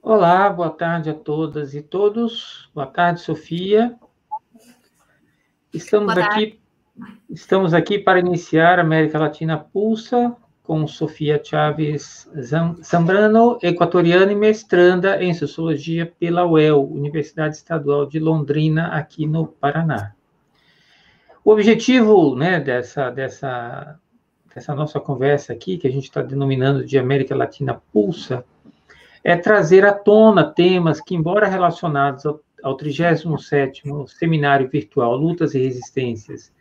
Olá, boa tarde a todas e todos. Boa tarde, Sofia. Estamos aqui para iniciar América Latina Pulsa com Sofia Chaves Zambrano, equatoriana e mestranda em Sociologia pela UEL, Universidade Estadual de Londrina, aqui no Paraná. O objetivo, né, dessa nossa conversa aqui, que a gente está denominando de América Latina Pulsa, é trazer à tona temas que, embora relacionados ao 37º Seminário Virtual Lutas e Resistências,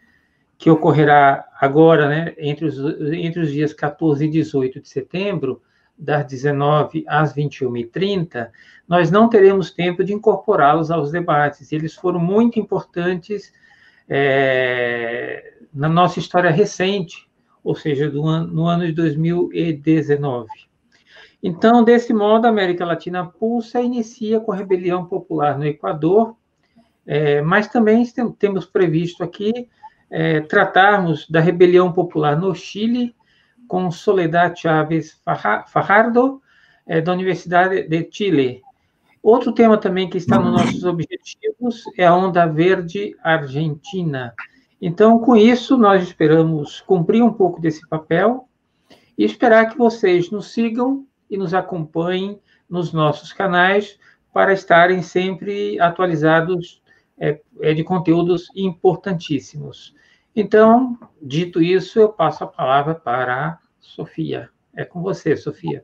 que ocorrerá agora, né, entre os dias 14 e 18 de setembro, das 19 às 21h30, nós não teremos tempo de incorporá-los aos debates. Eles foram muito importantes na nossa história recente, ou seja, no ano de 2019. Então, desse modo, a América Latina Pulsa inicia com a rebelião popular no Equador, mas também temos previsto aqui tratarmos da rebelião popular no Chile, com Soledad Chávez Fajardo, da Universidade de Chile. Outro tema também que está nos nossos objetivos é a Onda Verde Argentina. Então, com isso, nós esperamos cumprir um pouco desse papel e esperar que vocês nos sigam e nos acompanhem nos nossos canais para estarem sempre atualizados de conteúdos importantíssimos. Então, dito isso, eu passo a palavra para a Sofia. É com você, Sofia.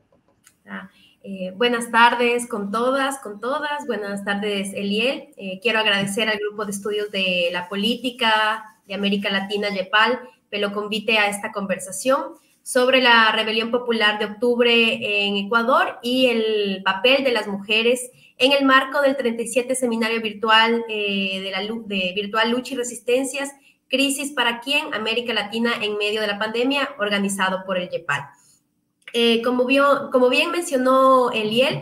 Buenas tardes con todas. Buenas tardes, Eliel. Quiero agradecer al Grupo de Estudios de la Política de América Latina, YEPAL, pelo convite a esta conversación sobre la rebelión popular de octubre en Ecuador y el papel de las mujeres en el marco del 37 Seminario Virtual de Virtual Lucha y Resistencias, Crisis para quién, América Latina en medio de la pandemia, organizado por el YEPAL. Como bien mencionó Eliel,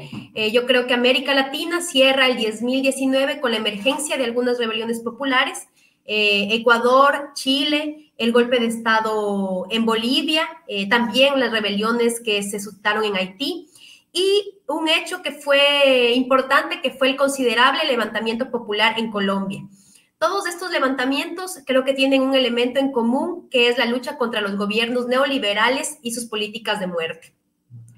yo creo que América Latina cierra el 2019 con la emergencia de algunas rebeliones populares, Ecuador, Chile, el golpe de Estado en Bolivia, también las rebeliones que se suscitaron en Haití, y un hecho que fue importante, que fue el considerable levantamiento popular en Colombia. Todos estos levantamientos creo que tienen un elemento en común, que es la lucha contra los gobiernos neoliberales y sus políticas de muerte.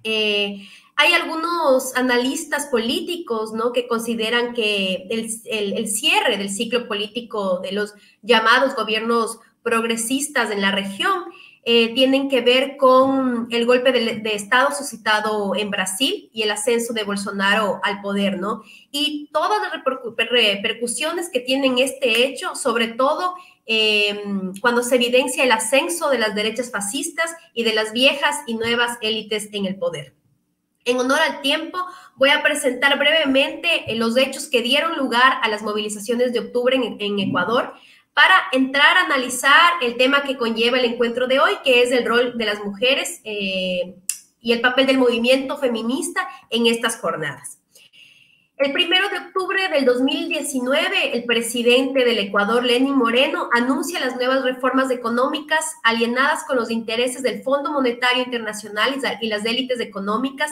Hay algunos analistas políticos, ¿no?, que consideran que el cierre del ciclo político de los llamados gobiernos progresistas en la región tienen que ver con el golpe de Estado suscitado en Brasil y el ascenso de Bolsonaro al poder, ¿no? Y todas las repercusiones que tienen este hecho, sobre todo cuando se evidencia el ascenso de las derechas fascistas y de las viejas y nuevas élites en el poder. En honor al tiempo, voy a presentar brevemente los hechos que dieron lugar a las movilizaciones de octubre en Ecuador, para entrar a analizar el tema que conlleva el encuentro de hoy, que es el rol de las mujeres y el papel del movimiento feminista en estas jornadas. El 1 de octubre del 2019, el presidente del Ecuador, Lenín Moreno, anuncia las nuevas reformas económicas alienadas con los intereses del Fondo Monetario Internacional y las élites económicas,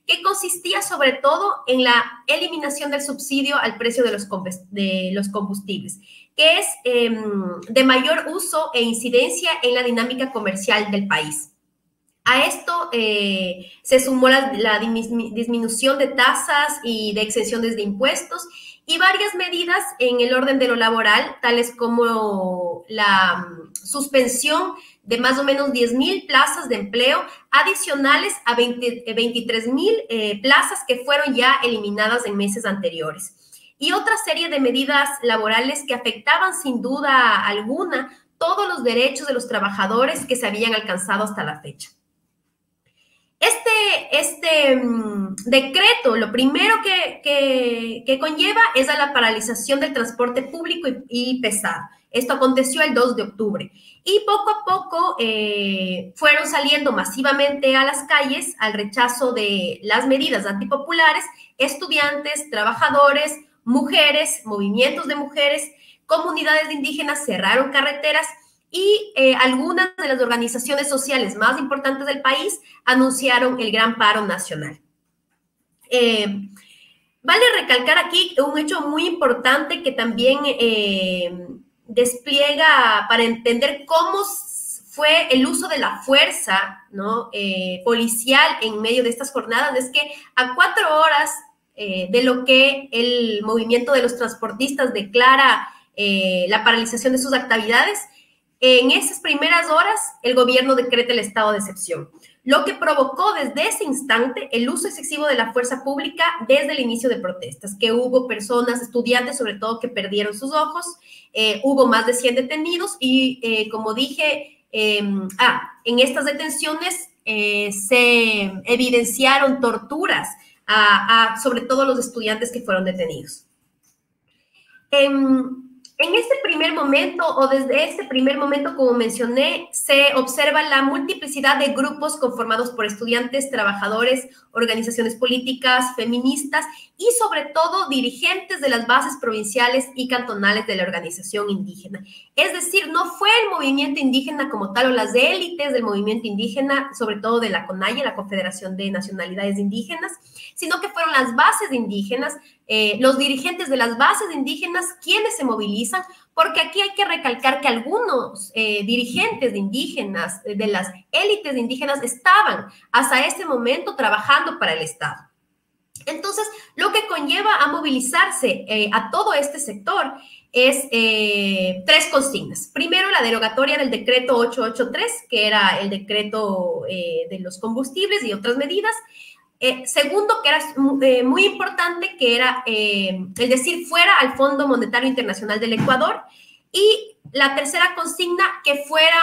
que consistía sobre todo en la eliminación del subsidio al precio de los combustibles, que es de mayor uso e incidencia en la dinámica comercial del país. A esto se sumó la disminución de tasas y de exenciones de impuestos y varias medidas en el orden de lo laboral, tales como la suspensión de más o menos 10,000 plazas de empleo adicionales a 23,000 plazas que fueron ya eliminadas en meses anteriores. Y otra serie de medidas laborales que afectaban sin duda alguna todos los derechos de los trabajadores que se habían alcanzado hasta la fecha. Este decreto, lo primero que conlleva es a la paralización del transporte público y pesado. Esto aconteció el 2 de octubre. Y poco a poco fueron saliendo masivamente a las calles al rechazo de las medidas antipopulares, estudiantes, trabajadores, mujeres, movimientos de mujeres, comunidades indígenas cerraron carreteras y algunas de las organizaciones sociales más importantes del país anunciaron el Gran Paro Nacional. Vale recalcar aquí un hecho muy importante que también despliega para entender cómo fue el uso de la fuerza, ¿no? Policial en medio de estas jornadas, es que a 4 horas de lo que el movimiento de los transportistas declara la paralización de sus actividades, en esas primeras horas el gobierno decreta el estado de excepción, lo que provocó desde ese instante el uso excesivo de la fuerza pública desde el inicio de protestas, que hubo personas, estudiantes sobre todo, que perdieron sus ojos, hubo más de 100 detenidos y como dije, en estas detenciones se evidenciaron torturas sobre todo los estudiantes que fueron detenidos. En este primer momento, o desde este primer momento, como mencioné, se observa la multiplicidad de grupos conformados por estudiantes, trabajadores, organizaciones políticas, feministas y sobre todo dirigentes de las bases provinciales y cantonales de la organización indígena. Es decir, no fue el movimiento indígena como tal o las élites del movimiento indígena, sobre todo de la CONAIE, la Confederación de Nacionalidades Indígenas, sino que fueron las bases indígenas, los dirigentes de las bases indígenas quienes se movilizan, porque aquí hay que recalcar que algunos dirigentes de indígenas, de las élites de indígenas, estaban hasta este momento trabajando para el Estado. Entonces, lo que conlleva a movilizarse a todo este sector es 3 consignas. Primero, la derogatoria del decreto 883, que era el decreto de los combustibles y otras medidas. Segundo, que era muy importante, que era el decir fuera al Fondo Monetario Internacional del Ecuador. Y la tercera consigna, que fuera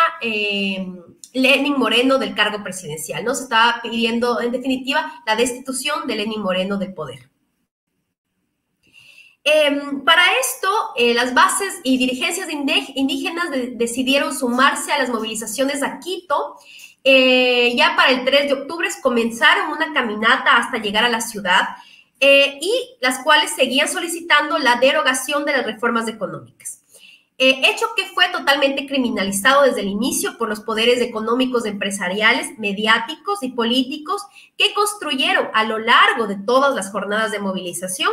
Lenín Moreno del cargo presidencial, ¿no? Se estaba pidiendo, en definitiva, la destitución de Lenín Moreno del poder. Para esto, las bases y dirigencias indígenas decidieron sumarse a las movilizaciones a Quito. Ya para el 3 de octubre comenzaron una caminata hasta llegar a la ciudad y las cuales seguían solicitando la derogación de las reformas económicas. Hecho que fue totalmente criminalizado desde el inicio por los poderes económicos, empresariales, mediáticos y políticos que construyeron a lo largo de todas las jornadas de movilización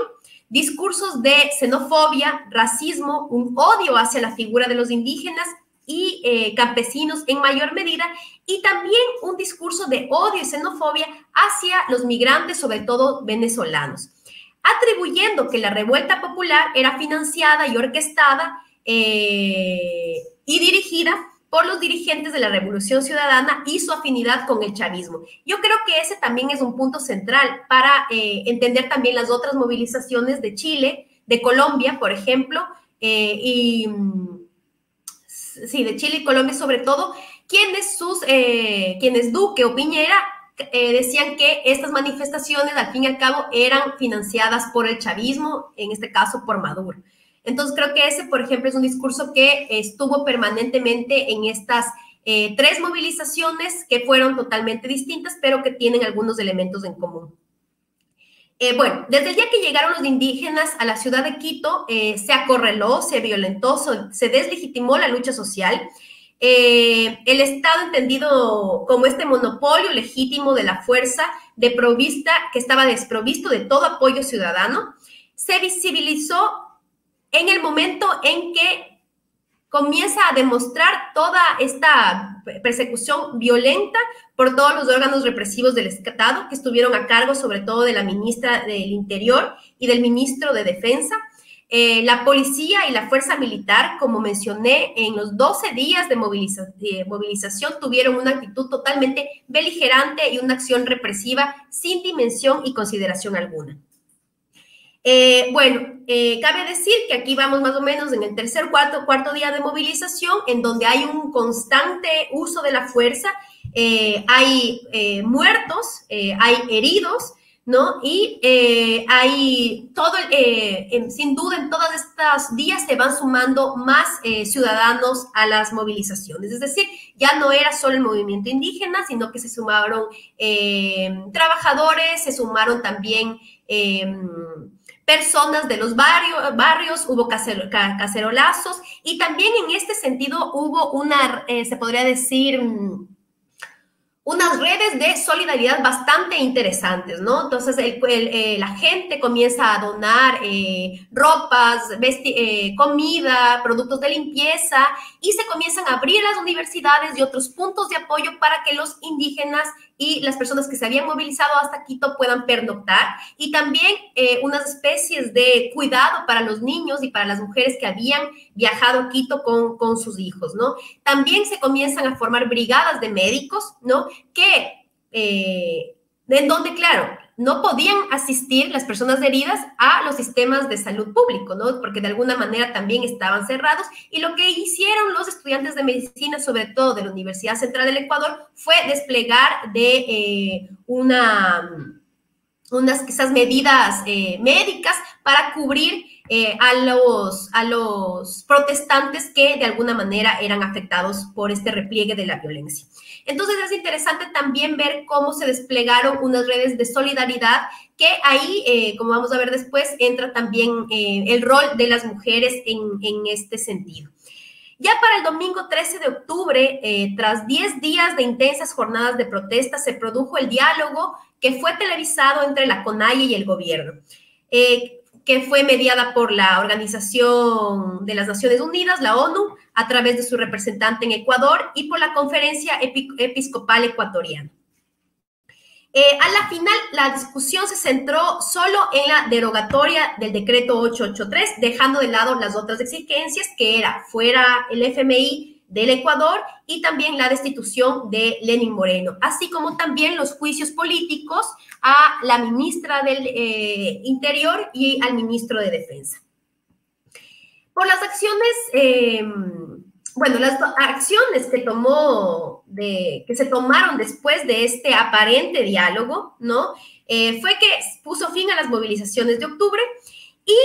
discursos de xenofobia, racismo, un odio hacia la figura de los indígenas y campesinos en mayor medida, y también un discurso de odio y xenofobia hacia los migrantes, sobre todo venezolanos, atribuyendo que la revuelta popular era financiada y orquestada y dirigida por los dirigentes de la Revolución Ciudadana y su afinidad con el chavismo. Yo creo que ese también es un punto central para entender también las otras movilizaciones de Chile, de Colombia, por ejemplo, de Chile y Colombia sobre todo, quienes Duque o Piñera decían que estas manifestaciones al fin y al cabo eran financiadas por el chavismo, en este caso por Maduro. Entonces creo que ese, por ejemplo, es un discurso que estuvo permanentemente en estas 3 movilizaciones que fueron totalmente distintas, pero que tienen algunos elementos en común. Bueno, desde el día que llegaron los indígenas a la ciudad de Quito, se acorraló, se violentó, se deslegitimó la lucha social. El Estado, entendido como este monopolio legítimo de la fuerza que estaba desprovisto de todo apoyo ciudadano, se visibilizó en el momento en que comienza a demostrar toda esta persecución violenta por todos los órganos represivos del Estado que estuvieron a cargo sobre todo de la ministra del Interior y del ministro de Defensa. La policía y la fuerza militar, como mencioné, en los 12 días de movilización tuvieron una actitud totalmente beligerante y una acción represiva sin dimensión y consideración alguna. Cabe decir que aquí vamos más o menos en el cuarto día de movilización, en donde hay un constante uso de la fuerza, hay muertos, hay heridos, ¿no? Y hay todo, sin duda, en todos estos días se van sumando más ciudadanos a las movilizaciones. Es decir, ya no era solo el movimiento indígena, sino que se sumaron trabajadores, se sumaron también personas de los barrios, hubo cacerolazos, y también en este sentido hubo se podría decir, unas redes de solidaridad bastante interesantes, ¿no? Entonces, la gente comienza a donar ropas, comida, productos de limpieza, y se comienzan a abrir las universidades y otros puntos de apoyo para que los indígenas y las personas que se habían movilizado hasta Quito puedan pernoctar, y también unas especies de cuidado para los niños y para las mujeres que habían viajado a Quito con sus hijos, ¿no? También se comienzan a formar brigadas de médicos, ¿no? En donde, claro, no podían asistir las personas heridas a los sistemas de salud público, ¿no? Porque de alguna manera también estaban cerrados, y lo que hicieron los estudiantes de medicina, sobre todo de la Universidad Central del Ecuador, fue desplegar de unas quizás medidas médicas para cubrir a los protestantes que de alguna manera eran afectados por este repliegue de la violencia. Entonces es interesante también ver cómo se desplegaron unas redes de solidaridad, que ahí, como vamos a ver después, entra también el rol de las mujeres en este sentido. Ya para el domingo 13 de octubre, tras 10 días de intensas jornadas de protesta, se produjo el diálogo que fue televisado entre la CONAIE y el gobierno, que fue mediada por la Organización de las Naciones Unidas, la ONU, a través de su representante en Ecuador, y por la Conferencia Episcopal Ecuatoriana. A la final, la discusión se centró solo en la derogatoria del decreto 883, dejando de lado las otras exigencias, que era fuera el FMI del Ecuador y también la destitución de Lenín Moreno, así como también los juicios políticos a la ministra del Interior y al ministro de Defensa. Por las acciones, las acciones que se tomaron después de este aparente diálogo, ¿no? Fue que puso fin a las movilizaciones de octubre, y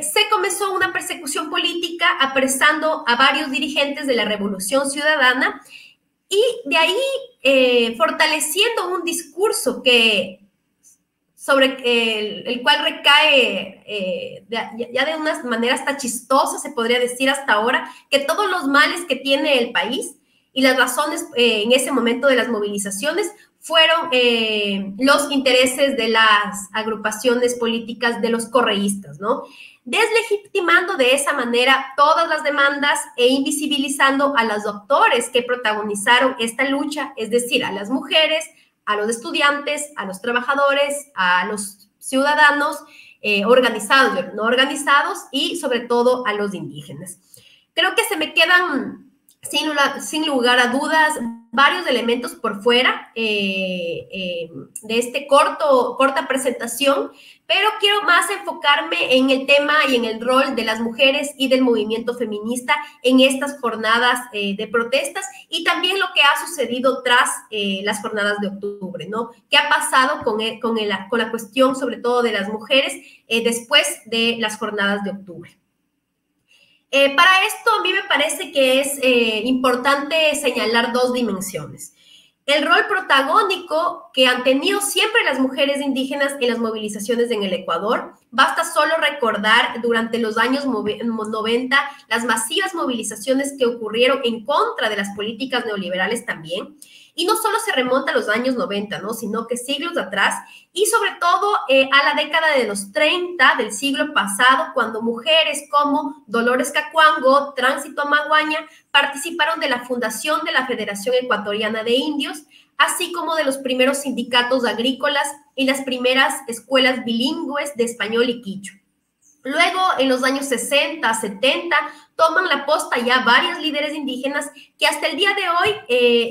se comenzó una persecución política apresando a varios dirigentes de la Revolución Ciudadana, y de ahí fortaleciendo un discurso sobre el cual recae ya de una manera hasta chistosa, se podría decir hasta ahora, que todos los males que tiene el país y las razones en ese momento de las movilizaciones fueron los intereses de las agrupaciones políticas de los correístas, ¿no? Deslegitimando de esa manera todas las demandas e invisibilizando a los doctores que protagonizaron esta lucha, es decir, a las mujeres, a los estudiantes, a los trabajadores, a los ciudadanos organizados y no organizados, y sobre todo a los indígenas. Creo que se me quedan, sin lugar a dudas, varios elementos por fuera de este corta presentación, pero quiero más enfocarme en el tema y en el rol de las mujeres y del movimiento feminista en estas jornadas de protestas, y también lo que ha sucedido tras las jornadas de octubre, ¿no? ¿Qué ha pasado con la cuestión, sobre todo de las mujeres, después de las jornadas de octubre? Para esto, a mí me parece que es importante señalar dos dimensiones. El rol protagónico que han tenido siempre las mujeres indígenas en las movilizaciones en el Ecuador. Basta solo recordar durante los años 90 las masivas movilizaciones que ocurrieron en contra de las políticas neoliberales también. Y no solo se remonta a los años 90, ¿no? Sino que siglos atrás, y sobre todo a la década de los 30 del siglo pasado, cuando mujeres como Dolores Cacuango, Tránsito Amaguaña, participaron de la fundación de la Federación Ecuatoriana de Indios, así como de los primeros sindicatos agrícolas y las primeras escuelas bilingües de español y quichua. Luego, en los años 60, 70, toman la posta ya varios líderes indígenas que hasta el día de hoy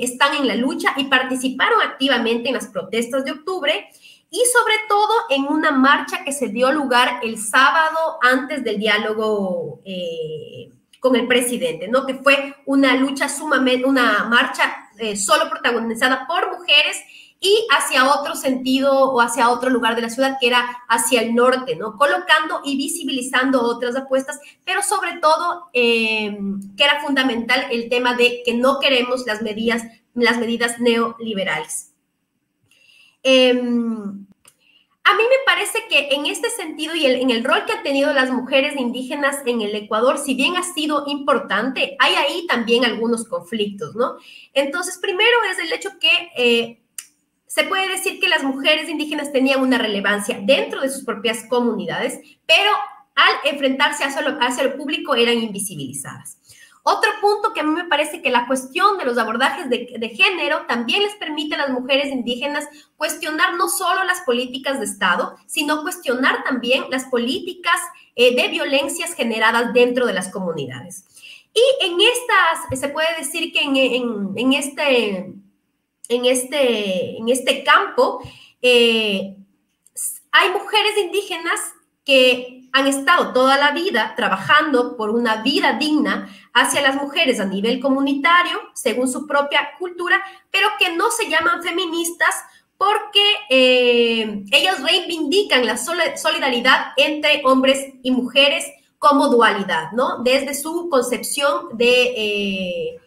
están en la lucha y participaron activamente en las protestas de octubre, y sobre todo en una marcha que se dio lugar el sábado antes del diálogo con el presidente, ¿no? Que fue una lucha una marcha solo protagonizada por mujeres, y hacia otro sentido o hacia otro lugar de la ciudad, que era hacia el norte, ¿no? Colocando y visibilizando otras apuestas, pero sobre todo que era fundamental el tema de que no queremos las medidas neoliberales. A mí me parece que en este sentido y en el rol que han tenido las mujeres indígenas en el Ecuador, si bien ha sido importante, hay ahí también algunos conflictos, ¿no? Entonces, primero es el hecho que se puede decir que las mujeres indígenas tenían una relevancia dentro de sus propias comunidades, pero al enfrentarse hacia lo público eran invisibilizadas. Otro punto que a mí me parece que la cuestión de los abordajes de género también les permite a las mujeres indígenas cuestionar no solo las políticas de Estado, sino cuestionar también las políticas de violencias generadas dentro de las comunidades. Y en estas, se puede decir que en este campo hay mujeres indígenas que han estado toda la vida trabajando por una vida digna hacia las mujeres a nivel comunitario, según su propia cultura, pero que no se llaman feministas porque ellas reivindican la solidaridad entre hombres y mujeres como dualidad, ¿no? Desde su concepción de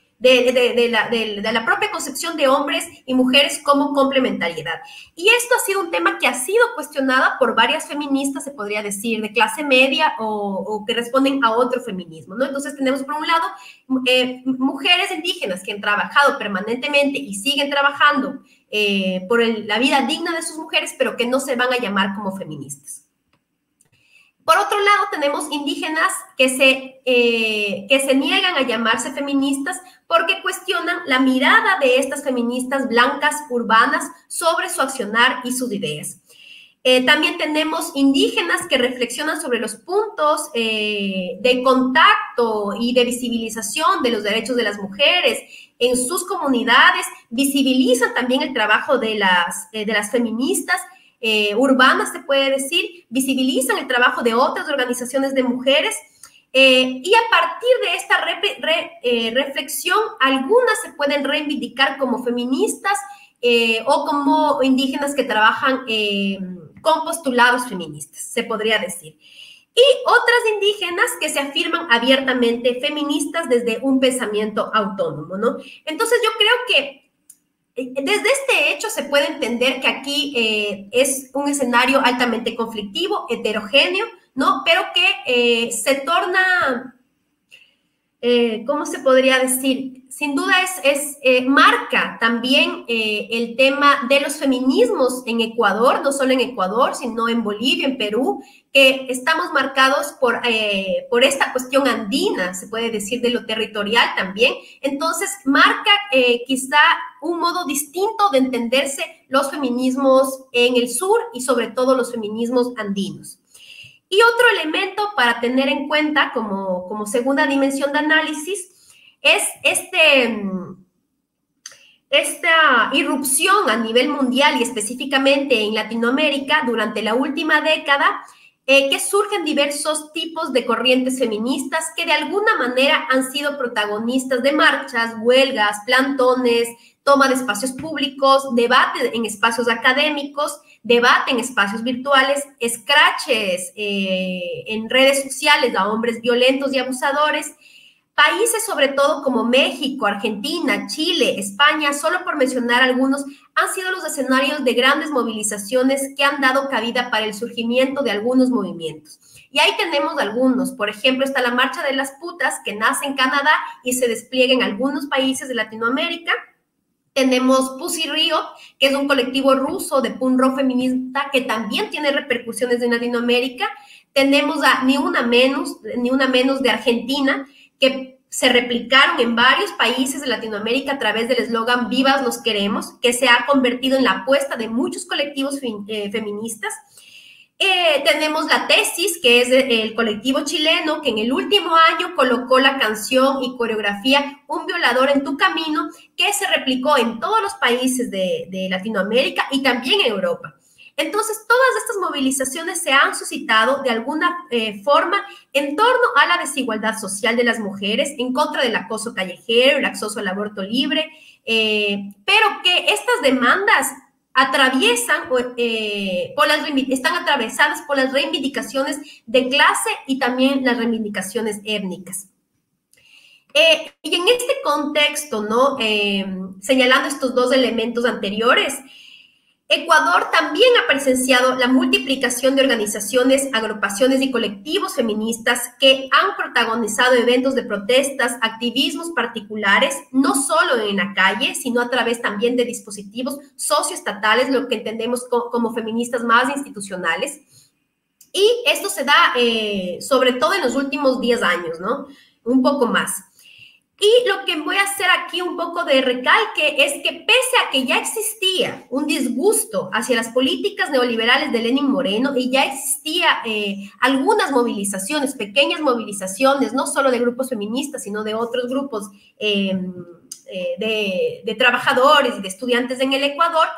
la propia concepción de hombres y mujeres como complementariedad. Y esto ha sido un tema que ha sido cuestionado por varias feministas, se podría decir, de clase media o que responden a otro feminismo, ¿no? Entonces tenemos, por un lado, mujeres indígenas que han trabajado permanentemente y siguen trabajando por la vida digna de sus mujeres, pero que no se van a llamar como feministas. Por otro lado, tenemos indígenas que se niegan a llamarse feministas porque cuestionan la mirada de estas feministas blancas urbanas sobre su accionar y sus ideas. También tenemos indígenas que reflexionan sobre los puntos de contacto y de visibilización de los derechos de las mujeres en sus comunidades, visibilizan también el trabajo de las feministas urbanas, se puede decir, visibilizan el trabajo de otras organizaciones de mujeres y a partir de esta reflexión, algunas se pueden reivindicar como feministas o como indígenas que trabajan con postulados feministas, se podría decir. Y otras indígenas que se afirman abiertamente feministas desde un pensamiento autónomo, ¿no? Entonces yo creo que desde este hecho se puede entender que aquí es un escenario altamente conflictivo, heterogéneo, ¿no? Pero que se torna, ¿cómo se podría decir? Sin duda marca también el tema de los feminismos en Ecuador, no solo en Ecuador, sino en Bolivia, en Perú, que estamos marcados por esta cuestión andina, se puede decir, de lo territorial también. Entonces, marca quizá un modo distinto de entenderse los feminismos en el sur y sobre todo los feminismos andinos. Y otro elemento para tener en cuenta como segunda dimensión de análisis es esta irrupción a nivel mundial y específicamente en Latinoamérica durante la última década, que surgen diversos tipos de corrientes feministas que de alguna manera han sido protagonistas de marchas, huelgas, plantones, toma de espacios públicos, debate en espacios académicos, debate en espacios virtuales, escraches en redes sociales a hombres violentos y abusadores. Países sobre todo como México, Argentina, Chile, España, solo por mencionar algunos, han sido los escenarios de grandes movilizaciones que han dado cabida para el surgimiento de algunos movimientos. Y ahí tenemos algunos. Por ejemplo, está la Marcha de las Putas, que nace en Canadá y se despliega en algunos países de Latinoamérica. Tenemos Pussy Riot, que es un colectivo ruso de punk rock feminista que también tiene repercusiones en Latinoamérica. Tenemos a Ni Una Menos de Argentina, que se replicaron en varios países de Latinoamérica a través del eslogan Vivas nos queremos, que se ha convertido en la apuesta de muchos colectivos feministas. Tenemos La Tesis, que es el colectivo chileno, que en el último año colocó la canción y coreografía Un violador en tu camino, que se replicó en todos los países de Latinoamérica y también en Europa. Entonces, todas estas movilizaciones se han suscitado de alguna forma en torno a la desigualdad social de las mujeres, en contra del acoso callejero, el acceso al aborto libre, pero que estas demandas están atravesadas por las reivindicaciones de clase y también las reivindicaciones étnicas. Y en este contexto, ¿no? Señalando estos dos elementos anteriores, Ecuador también ha presenciado la multiplicación de organizaciones, agrupaciones y colectivos feministas que han protagonizado eventos de protestas, activismos particulares, no solo en la calle, sino a través también de dispositivos socioestatales, lo que entendemos como feministas más institucionales. Y esto se da sobre todo en los últimos 10 años, ¿no? Un poco más. Y lo que voy a hacer aquí un poco de recalque es que pese a que ya existía un disgusto hacia las políticas neoliberales de Lenín Moreno y ya existía algunas movilizaciones, pequeñas movilizaciones, no solo de grupos feministas, sino de otros grupos de trabajadores y de estudiantes en el Ecuador,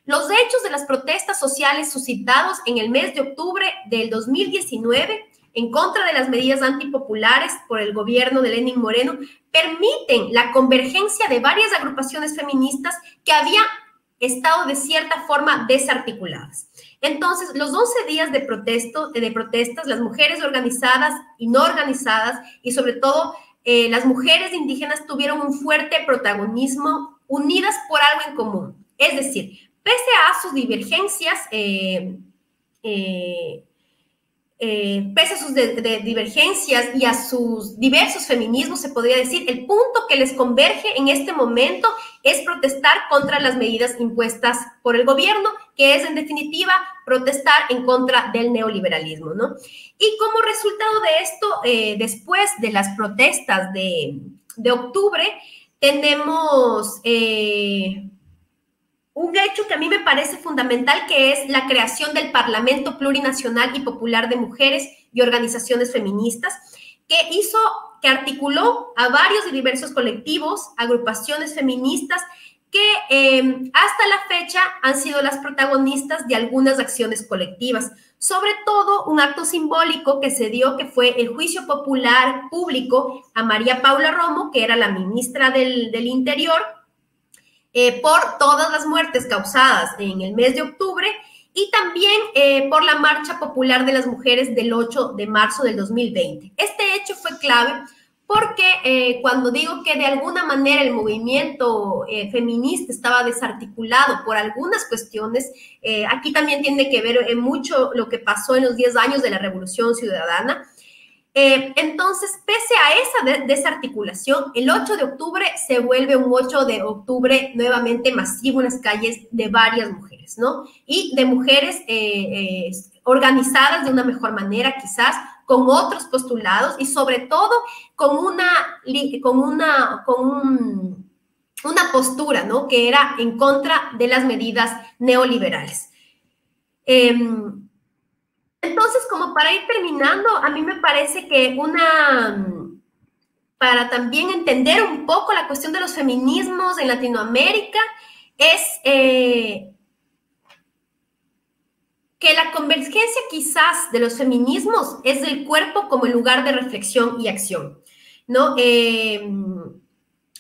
los hechos de las protestas sociales suscitados en el mes de octubre del 2019 en contra de las medidas antipopulares por el gobierno de Lenín Moreno, permiten la convergencia de varias agrupaciones feministas que habían estado de cierta forma desarticuladas. Entonces, los 11 días de protestas, las mujeres organizadas y no organizadas, y sobre todo las mujeres indígenas tuvieron un fuerte protagonismo unidas por algo en común. Es decir, pese a sus divergencias, pese a sus divergencias y a sus diversos feminismos, se podría decir, el punto que les converge en este momento es protestar contra las medidas impuestas por el gobierno, que es, en definitiva, protestar en contra del neoliberalismo, ¿no? Y como resultado de esto, después de las protestas de octubre, tenemos un hecho que a mí me parece fundamental, que es la creación del Parlamento Plurinacional y Popular de Mujeres y Organizaciones Feministas, que articuló a varios y diversos colectivos, agrupaciones feministas, que hasta la fecha han sido las protagonistas de algunas acciones colectivas. Sobre todo, un acto simbólico que se dio, que fue el juicio popular público a María Paula Romo, que era la ministra del Interior, por todas las muertes causadas en el mes de octubre, y también por la Marcha Popular de las Mujeres del 8 de marzo del 2020. Este hecho fue clave porque cuando digo que de alguna manera el movimiento feminista estaba desarticulado por algunas cuestiones, aquí también tiene que ver mucho lo que pasó en los 10 años de la Revolución Ciudadana. Entonces, pese a esa desarticulación, el 8 de octubre se vuelve un 8 de octubre nuevamente masivo en las calles de varias mujeres, ¿no? Y de mujeres organizadas de una mejor manera, quizás, con otros postulados y sobre todo con una postura, ¿no? Que era en contra de las medidas neoliberales. Entonces, como para ir terminando, a mí me parece que para también entender un poco la cuestión de los feminismos en Latinoamérica, es que la convergencia quizás de los feminismos es del cuerpo como el lugar de reflexión y acción, ¿no?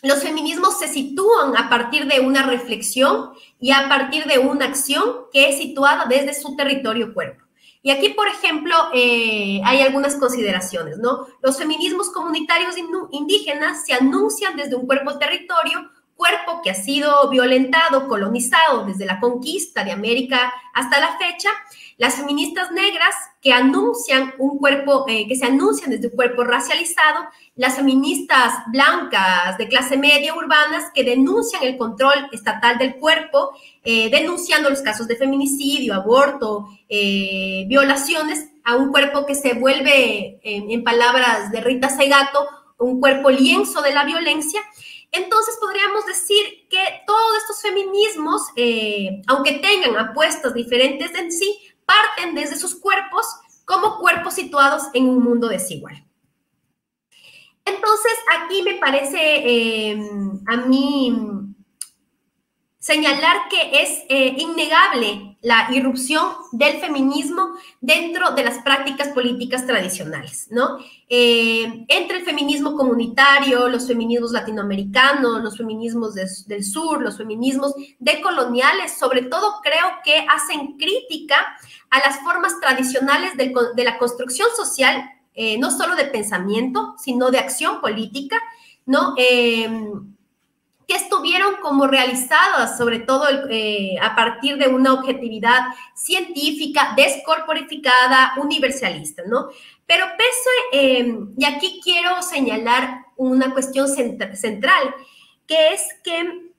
Los feminismos se sitúan a partir de una reflexión y a partir de una acción que es situada desde su territorio cuerpo. Y aquí, por ejemplo, hay algunas consideraciones, ¿no? Los feminismos comunitarios indígenas se anuncian desde un cuerpo-territorio, cuerpo que ha sido violentado, colonizado desde la conquista de América hasta la fecha. Las feministas negras que anuncian un cuerpo, que se anuncian desde un cuerpo racializado, las feministas blancas de clase media urbanas que denuncian el control estatal del cuerpo, denunciando los casos de feminicidio, aborto, violaciones a un cuerpo que se vuelve, en palabras de Rita Segato, un cuerpo lienzo de la violencia. Entonces podríamos decir que todos estos feminismos, aunque tengan apuestas diferentes en sí, parten desde sus cuerpos como cuerpos situados en un mundo desigual. Entonces, aquí me parece a mí señalar que es innegable la irrupción del feminismo dentro de las prácticas políticas tradicionales, ¿no? Entre el feminismo comunitario, los feminismos latinoamericanos, los feminismos del sur, los feminismos decoloniales, sobre todo creo que hacen crítica a las formas tradicionales de la construcción social, no solo de pensamiento, sino de acción política, ¿no? Que que estuvieron como realizadas, sobre todo a partir de una objetividad científica, descorporificada, universalista, ¿no? Pero y aquí quiero señalar una cuestión central, que es que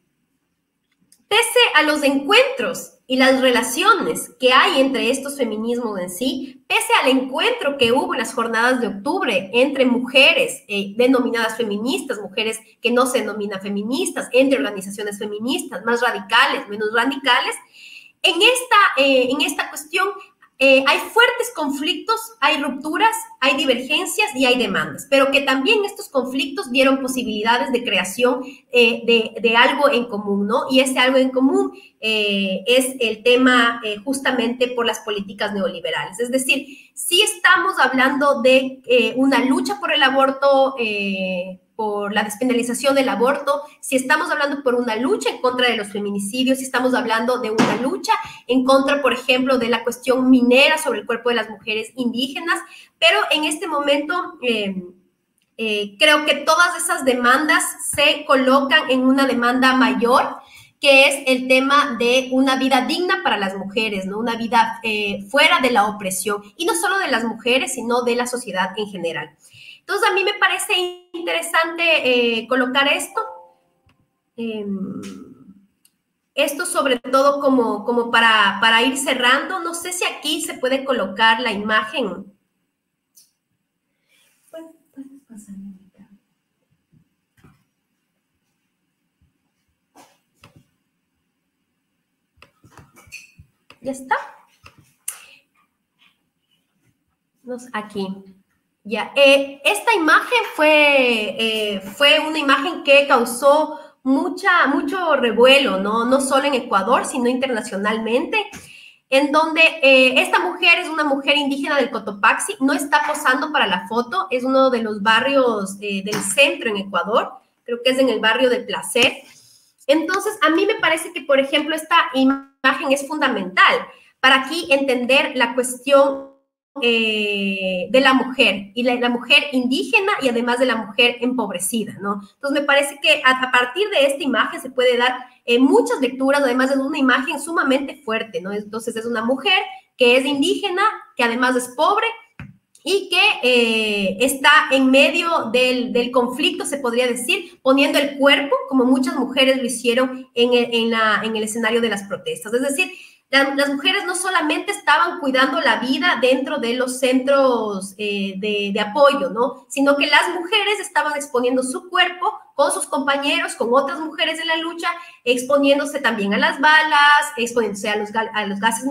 pese a los encuentros y las relaciones que hay entre estos feminismos en sí, pese al encuentro que hubo en las jornadas de octubre entre mujeres denominadas feministas, mujeres que no se denominan feministas, entre organizaciones feministas, más radicales, menos radicales, en esta cuestión hay fuertes conflictos, hay rupturas, hay divergencias y hay demandas, pero que también estos conflictos dieron posibilidades de creación de algo en común, ¿no? Y ese algo en común es el tema justamente por las políticas neoliberales. Es decir, sí estamos hablando de una lucha por el aborto, por la despenalización del aborto, si estamos hablando por una lucha en contra de los feminicidios, si estamos hablando de una lucha en contra, por ejemplo, de la cuestión minera sobre el cuerpo de las mujeres indígenas, pero en este momento creo que todas esas demandas se colocan en una demanda mayor, que es el tema de una vida digna para las mujeres, ¿no? Una vida fuera de la opresión, y no solo de las mujeres, sino de la sociedad en general. Entonces, a mí me parece interesante colocar esto. Esto sobre todo como para ir cerrando. No sé si aquí se puede colocar la imagen. ¿Puedes pasarme? ¿Ya está? Aquí. Ya. Esta imagen fue una imagen que causó mucho revuelo, ¿no? No solo en Ecuador, sino internacionalmente, en donde esta mujer es una mujer indígena del Cotopaxi, no está posando para la foto, es uno de los barrios del centro en Ecuador, creo que es en el barrio de Placer. Entonces, a mí me parece que, por ejemplo, esta imagen es fundamental para aquí entender la cuestión de la mujer, y la mujer indígena, y además de la mujer empobrecida, ¿no? Entonces me parece que a partir de esta imagen se puede dar muchas lecturas. Además es una imagen sumamente fuerte, ¿no? Entonces es una mujer que es indígena, que además es pobre, y que está en medio del conflicto, se podría decir, poniendo el cuerpo, como muchas mujeres lo hicieron en el escenario de las protestas. Es decir, las mujeres no solamente estaban cuidando la vida dentro de los centros de apoyo, ¿no? Sino que las mujeres estaban exponiendo su cuerpo con sus compañeros, con otras mujeres en la lucha, exponiéndose también a las balas, exponiéndose a los gases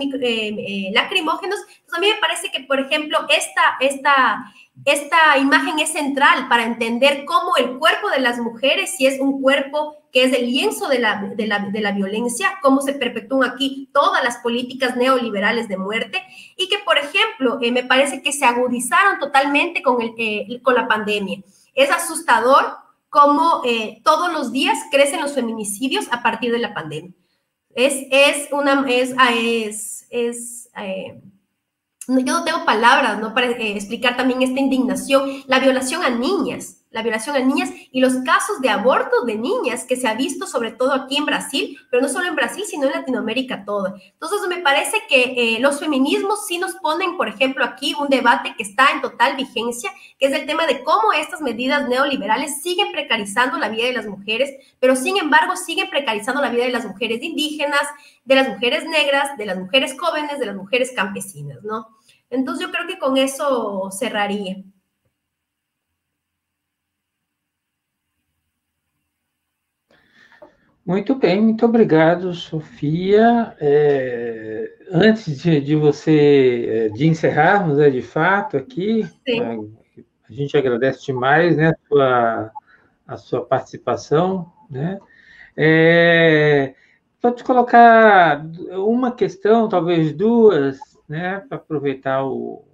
lacrimógenos. Entonces, a mí me parece que, por ejemplo, esta imagen es central para entender cómo el cuerpo de las mujeres, si es un cuerpo que es el lienzo de la violencia, cómo se perpetúan aquí todas las políticas neoliberales de muerte, y que, por ejemplo, me parece que se agudizaron totalmente con la pandemia. Es asustador cómo todos los días crecen los feminicidios a partir de la pandemia. Yo no tengo palabras, ¿no?, para explicar también esta indignación, la violación a niñas y los casos de aborto de niñas que se ha visto sobre todo aquí en Brasil, pero no solo en Brasil, sino en Latinoamérica toda. Entonces, me parece que los feminismos sí nos ponen, por ejemplo, aquí un debate que está en total vigencia, que es el tema de cómo estas medidas neoliberales siguen precarizando la vida de las mujeres, pero sin embargo siguen precarizando la vida de las mujeres indígenas, de las mujeres negras, de las mujeres jóvenes, de las mujeres campesinas, ¿no? Entonces, yo creo que con eso cerraría. Muito bem, muito obrigado, Sofia. Antes de você de encerrarmos, de fato, aqui, a gente agradece demais, né, a sua participação, né? Vou te colocar uma questão, talvez duas, né, para aproveitar o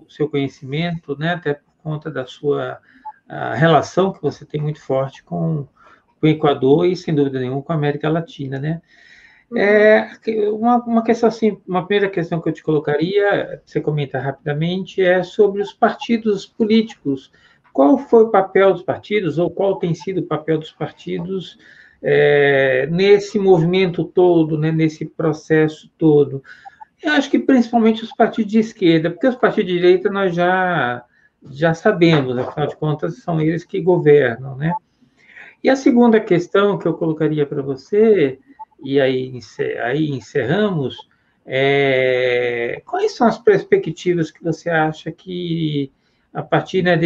seu conhecimento, né, até por conta da sua relação que você tem muito forte com o Equador e, sem dúvida nenhuma, com a América Latina, né? Uma questão assim, uma primeira questão que eu te colocaria, você comentar rapidamente, é sobre os partidos políticos. Qual foi o papel dos partidos, ou qual tem sido o papel dos partidos nesse movimento todo, né, nesse processo todo? Eu acho que principalmente os partidos de esquerda, porque os partidos de direita nós já sabemos, afinal de contas, são eles que governam, né? E a segunda questão que eu colocaria para você, e aí encerramos, quais são as perspectivas que você acha que, a partir, né,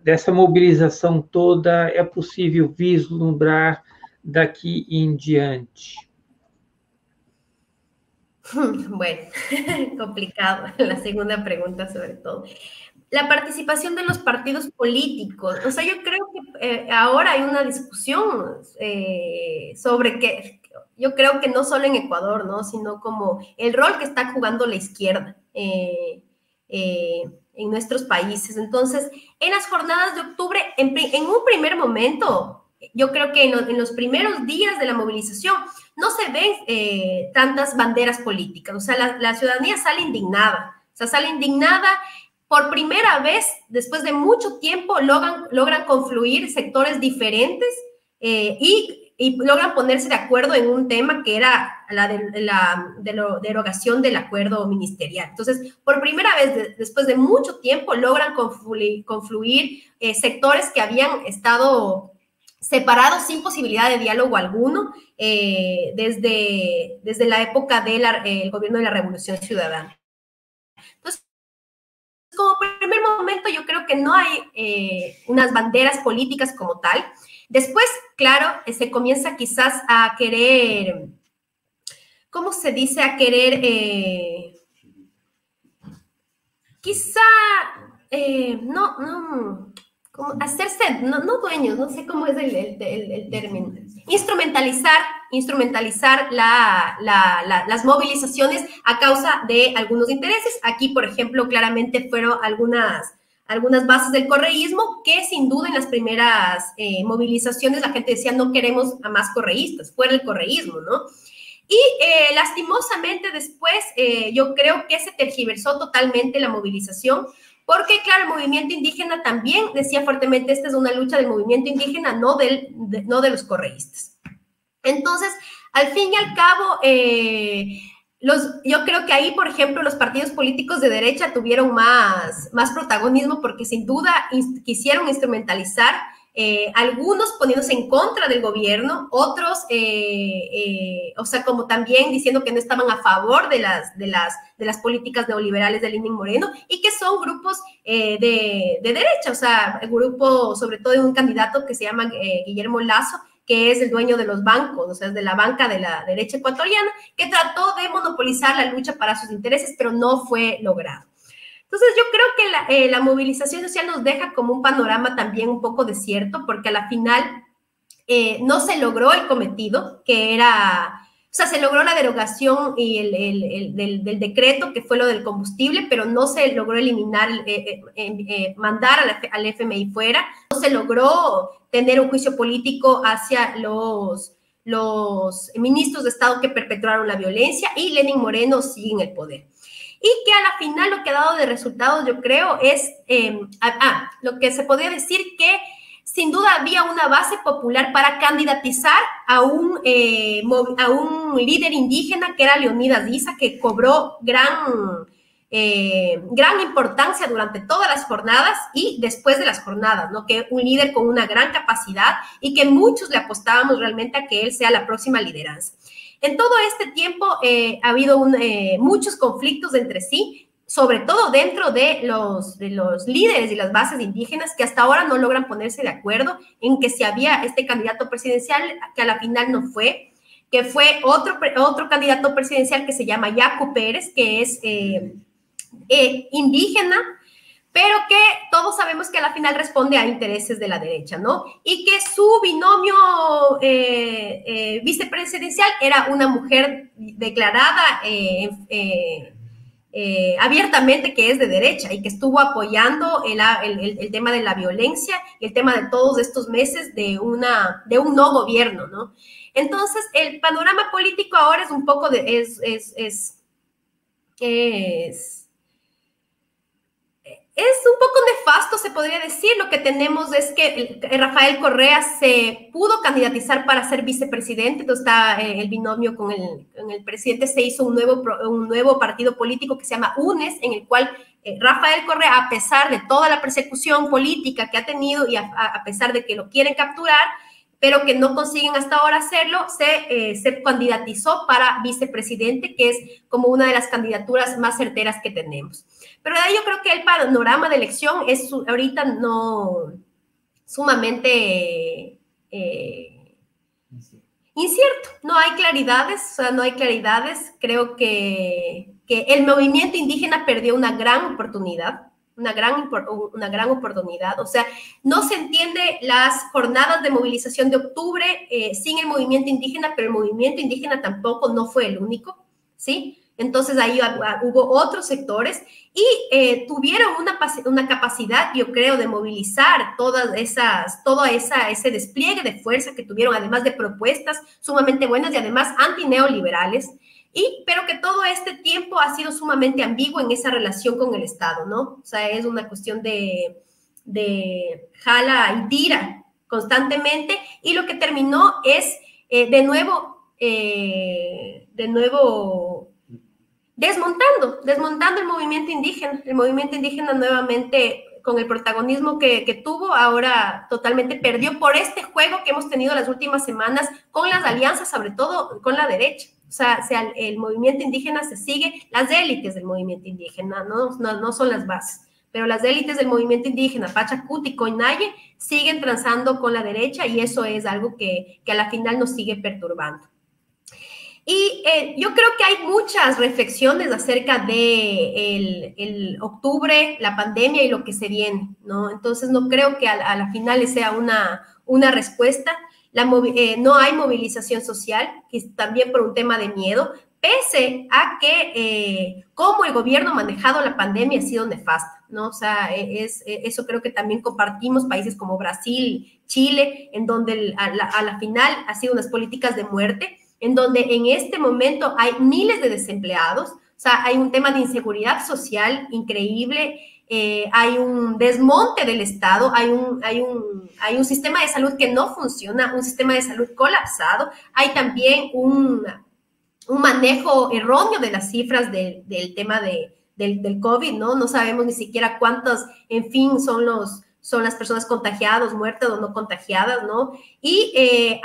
dessa mobilização toda, é possível vislumbrar daqui em diante? Bueno, complicado la segunda pregunta sobre todo. La participación de los partidos políticos. O sea, yo creo que ahora hay una discusión sobre que yo creo que no solo en Ecuador, ¿no? Sino como el rol que está jugando la izquierda en nuestros países. Entonces, en las jornadas de octubre, en un primer momento, yo creo que en los primeros días de la movilización no se ven tantas banderas políticas. O sea, la ciudadanía sale indignada. O sea, sale indignada. Por primera vez, después de mucho tiempo, logran confluir sectores diferentes y logran ponerse de acuerdo en un tema que era la derogación del acuerdo ministerial. Entonces, por primera vez, después de mucho tiempo, logran confluir sectores que habían estado separados sin posibilidad de diálogo alguno desde la época del gobierno de la Revolución Ciudadana. Entonces, como primer momento, yo creo que no hay unas banderas políticas como tal. Después, claro, se comienza quizás a querer, ¿cómo se dice? A querer, quizá, como hacerse, no dueños, no sé cómo es el término. Instrumentalizar las movilizaciones a causa de algunos intereses. Aquí, por ejemplo, claramente fueron algunas bases del correísmo que sin duda en las primeras movilizaciones la gente decía no queremos a más correístas, fuera el correísmo, ¿no? Y lastimosamente después yo creo que se tergiversó totalmente la movilización porque, claro, el movimiento indígena también decía fuertemente esta es una lucha del movimiento indígena, no de los correístas. Entonces, al fin y al cabo, yo creo que ahí, por ejemplo, los partidos políticos de derecha tuvieron más protagonismo porque sin duda quisieron instrumentalizar algunos poniéndose en contra del gobierno, otros, o sea, como también diciendo que no estaban a favor de las políticas neoliberales de Lenín Moreno y que son grupos de derecha, o sea, el grupo sobre todo de un candidato que se llama Guillermo Lasso, que es el dueño de los bancos, o sea, es de la banca de la derecha ecuatoriana, que trató de monopolizar la lucha para sus intereses, pero no fue logrado. Entonces, yo creo que la movilización social nos deja como un panorama también un poco desierto, porque a la final no se logró el cometido, que era, o sea, se logró la derogación y del decreto, que fue lo del combustible, pero no se logró eliminar, mandar al FMI fuera, no se logró tener un juicio político hacia los ministros de Estado que perpetuaron la violencia y Lenín Moreno sigue en el poder. Y que a la final lo que ha dado de resultados, yo creo, es lo que se podría decir que sin duda había una base popular para candidatizar a un líder indígena que era Leonidas Issa, que cobró gran importancia durante todas las jornadas y después de las jornadas, ¿no? Que un líder con una gran capacidad y que muchos le apostábamos realmente a que él sea la próxima lideranza. En todo este tiempo ha habido muchos conflictos entre sí, sobre todo dentro de los líderes y las bases indígenas que hasta ahora no logran ponerse de acuerdo en que si había este candidato presidencial, que a la final no fue, que fue otro candidato presidencial que se llama Yacu Pérez, que es indígena, pero que todos sabemos que a la final responde a intereses de la derecha, ¿no? Y que su binomio vicepresidencial era una mujer declarada abiertamente que es de derecha y que estuvo apoyando el tema de la violencia y el tema de todos estos meses de un no gobierno, ¿no? Entonces, el panorama político ahora es un poco es un poco nefasto, se podría decir. Lo que tenemos es que Rafael Correa se pudo candidatizar para ser vicepresidente, entonces está el binomio con el presidente, se hizo un nuevo partido político que se llama UNES, en el cual Rafael Correa, a pesar de toda la persecución política que ha tenido y a pesar de que lo quieren capturar, pero que no consiguen hasta ahora hacerlo, se candidatizó para vicepresidente, que es como una de las candidaturas más certeras que tenemos. Pero de ahí yo creo que el panorama de elección es ahorita no sumamente incierto. No hay claridades, o sea, no hay claridades. Creo que el movimiento indígena perdió una gran oportunidad. Una gran oportunidad. O sea, no se entiende las jornadas de movilización de octubre sin el movimiento indígena, pero el movimiento indígena tampoco no fue el único, ¿sí? Entonces ahí hubo otros sectores y tuvieron una capacidad, yo creo, de movilizar todo ese despliegue de fuerza que tuvieron, además de propuestas sumamente buenas y además antineoliberales. Pero que todo este tiempo ha sido sumamente ambiguo en esa relación con el Estado, ¿no? O sea, es una cuestión de jala y tira constantemente, y lo que terminó es de nuevo desmontando el movimiento indígena. El movimiento indígena nuevamente, con el protagonismo que tuvo, ahora totalmente perdió por este juego que hemos tenido las últimas semanas con las alianzas, sobre todo con la derecha. O sea, el movimiento indígena se sigue, las élites del movimiento indígena, no son las bases, pero las élites del movimiento indígena, Pachacuti y Coinaye, siguen transando con la derecha, y eso es algo que a la final nos sigue perturbando. Y yo creo que hay muchas reflexiones acerca de el octubre, la pandemia y lo que se viene, ¿no? Entonces no creo que a la final sea una respuesta. No hay movilización social, que también por un tema de miedo, pese a que cómo el gobierno ha manejado la pandemia ha sido nefasta, ¿no? O sea, eso creo que también compartimos países como Brasil, Chile, en donde a la final ha sido unas políticas de muerte, en donde en este momento hay miles de desempleados. O sea, hay un tema de inseguridad social increíble, hay un desmonte del Estado, hay un sistema de salud que no funciona, un sistema de salud colapsado, hay también un manejo erróneo de las cifras del tema del COVID, ¿no? No sabemos ni siquiera cuántas, en fin, son las personas contagiadas, muertas o no contagiadas, ¿no? Y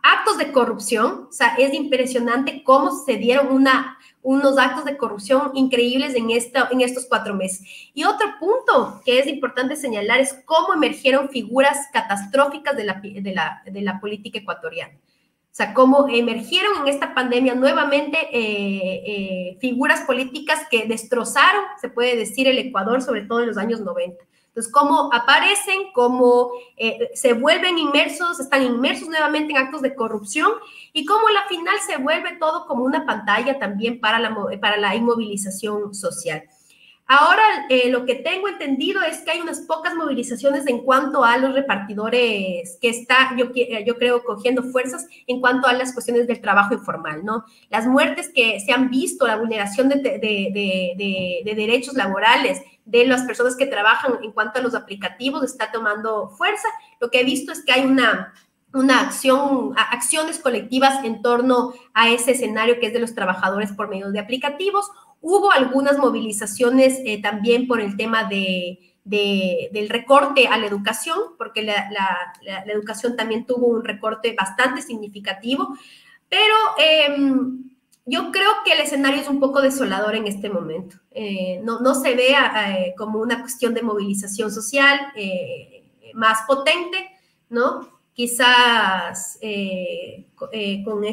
actos de corrupción, o sea, es impresionante cómo se dieron unos actos de corrupción increíbles en estos 4 meses. Y otro punto que es importante señalar es cómo emergieron figuras catastróficas de la política ecuatoriana. O sea, cómo emergieron en esta pandemia nuevamente figuras políticas que destrozaron, se puede decir, el Ecuador, sobre todo en los años 90. Entonces, cómo aparecen, cómo se vuelven inmersos, están inmersos nuevamente en actos de corrupción, y cómo al final se vuelve todo como una pantalla también para la inmovilización social. Ahora, lo que tengo entendido es que hay unas pocas movilizaciones en cuanto a los repartidores que está, yo creo, cogiendo fuerzas en cuanto a las cuestiones del trabajo informal, ¿no? Las muertes que se han visto, la vulneración de derechos laborales de las personas que trabajan en cuanto a los aplicativos está tomando fuerza. Lo que he visto es que hay acciones colectivas en torno a ese escenario que es de los trabajadores por medio de aplicativos. Hubo algunas movilizaciones también por el tema del recorte a la educación, porque la educación también tuvo un recorte bastante significativo, pero yo creo que el escenario es un poco desolador en este momento. No se ve como una cuestión de movilización social más potente, ¿no? Quizás con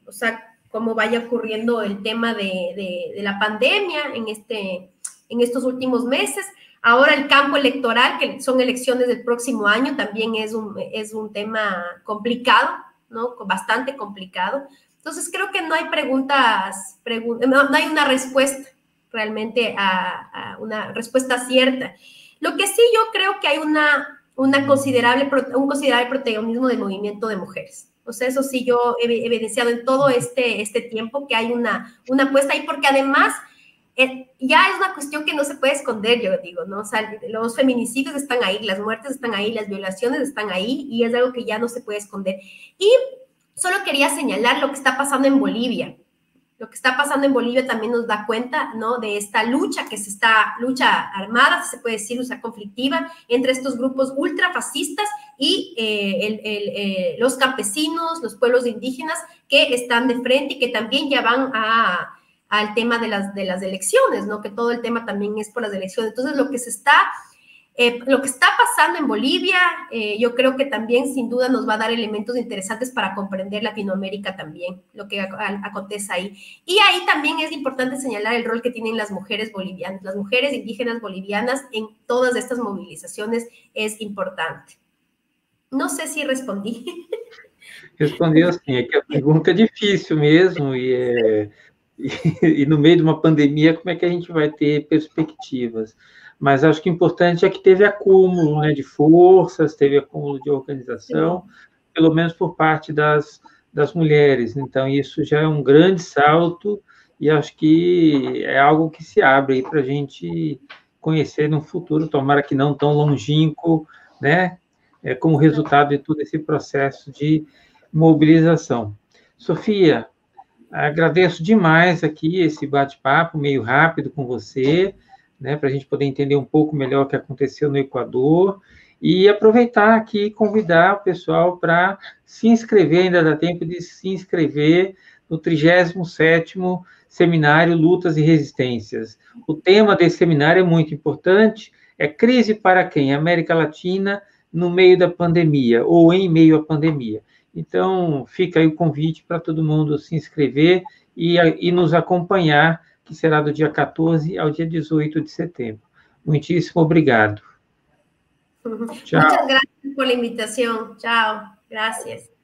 o sea, cómo vaya ocurriendo el tema de la pandemia en estos últimos meses. Ahora el campo electoral, que son elecciones del próximo año, también es un tema complicado, ¿no? Bastante complicado. Entonces creo que no hay no hay una respuesta realmente a una respuesta cierta. Lo que sí yo creo que hay un considerable protagonismo del movimiento de mujeres. O sea, eso sí yo he evidenciado en todo este tiempo que hay una apuesta ahí, porque además ya es una cuestión que no se puede esconder, yo digo, ¿no? O sea, los feminicidios están ahí, las muertes están ahí, las violaciones están ahí, y es algo que ya no se puede esconder. Y solo quería señalar lo que está pasando en Bolivia. Lo que está pasando en Bolivia también nos da cuenta, ¿no?, de esta lucha lucha armada, se puede decir, lucha conflictiva, entre estos grupos ultrafascistas y los campesinos, los pueblos indígenas que están de frente y que también ya van al tema de las elecciones, ¿no?, que todo el tema también es por las elecciones. Entonces, lo que está pasando en Bolivia, yo creo que también sin duda nos va a dar elementos interesantes para comprender Latinoamérica también, lo que acontece ahí. Y ahí también es importante señalar el rol que tienen las mujeres bolivianas, las mujeres indígenas bolivianas en todas estas movilizaciones es importante. Não sei se respondi. Respondeu assim, é que a pergunta é difícil mesmo, e no meio de uma pandemia, como é que a gente vai ter perspectivas? Mas acho que o importante é que teve acúmulo, né, de forças, teve acúmulo de organização, pelo menos por parte das mulheres. Então, isso já é um grande salto, e acho que é algo que se abre para a gente conhecer no futuro, tomara que não tão longínquo, né, como resultado de todo esse processo de mobilização. Sofia, agradeço demais aqui esse bate-papo meio rápido com você, né, para a gente poder entender um pouco melhor o que aconteceu no Equador, e aproveitar aqui e convidar o pessoal para se inscrever, ainda dá tempo de se inscrever no 37º Seminário Lutas e Resistências. O tema desse seminário é muito importante, é Crise para quem? América Latina no meio da pandemia, ou em meio à pandemia. Então, fica aí o convite para todo mundo se inscrever e nos acompanhar, que será do dia 14 ao dia 18 de setembro. Muitíssimo obrigado. Tchau. Muchas gracias por la invitación. Chao. Gracias.